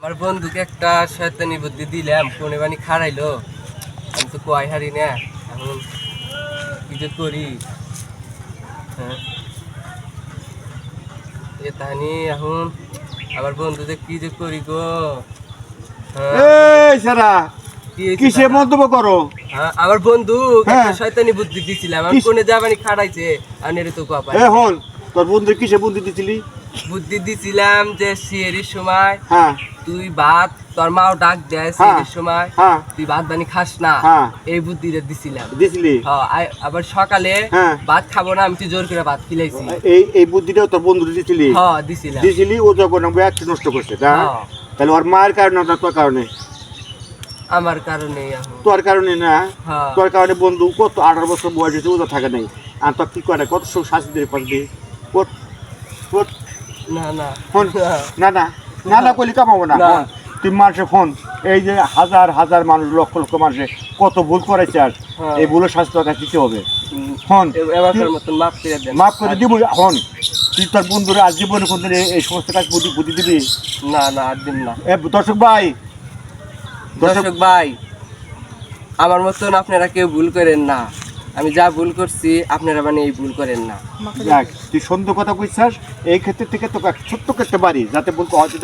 আমার বন্ধুকে একটা শয়তানি বুদ্ধি দিলাম, কোনে বানি খাড়াইলো। আমি তো কয় হারি না, এখন কি যে করি। হ্যাঁ এ তাহানি এখন আমার বন্ধু যে কি যে করি গো। এই সারা কি হয়েছে কিসে দাদা? মন্তব্য করো? আমার বন্ধু হ্যাঁ। একটা শয়তানি বুদ্ধি দিছিলাম, আমি কোনে যাবানি খাড়াইছে আর নেরে তো কপা হন তোর বন্ধু কিসে বুদ্ধি দিছিলি? বুদ্ধি দিছিলাম যে সিয়েরির সময় হ্যাঁ তুই ভাত, তোর মাও ডাক দেয় সিয়েরির সময় হ্যাঁ তুই ভাত বানি খাস না, হ্যাঁ এই বুদ্ধিটা দিছিলাম। দিছিলি। আবার সকালে হ্যাঁ ভাত খাবো না, আমি তুই জোর করে ভাত খিলাইছি। এই বুদ্ধিটাও তোর বন্ধু দিছিলি? দিছিলাম। দিছিলি, ও যখন একটু নষ্ট করছে তা হ্যাঁ, তাহলে ওর মায়ের কারণে না তোর কারণে? আমার কারণে এখন। তোর কারণে না, হ্যাঁ। তোর কারণে বন্ধু কত 18 বছর বয়স হয়েছে, ওটা থাকে নাই। আর তোর কি করে কত সব শাস্তি দিয়ে পারবি? না না ফোন না না না না করলে কামাবো না। না। ফোন তুই মানুষের ফোন, এই যে হাজার হাজার মানুষ, লক্ষ লক্ষ মানুষের কত ভুল করেছে, আর হ্যাঁ। এই ভুলের শাস্তি তোর কাছে দিতে হবে। ফোন এবার মতন মাফ করে দেন। মাফ করে দিব। ফোন তুই তোর বন্ধুরা আজ জীবনে কোনদিন এই সমস্ত কাজ বুদ্ধি বুদ্ধি দিবি? না না আর দিন না। দর্শক ভাই, দর্শক ভাই, আমার মতন আপনারা কেউ ভুল করেন না। আমি যা ভুল করছি আপনারা মানে এই ভুল করেন না। দেখ তুই সুন্দর কথা কইছাস, এই ক্ষেত্রে থেকে তোকে ছোট্ট করতে পারি যাতে বলতে হয়তো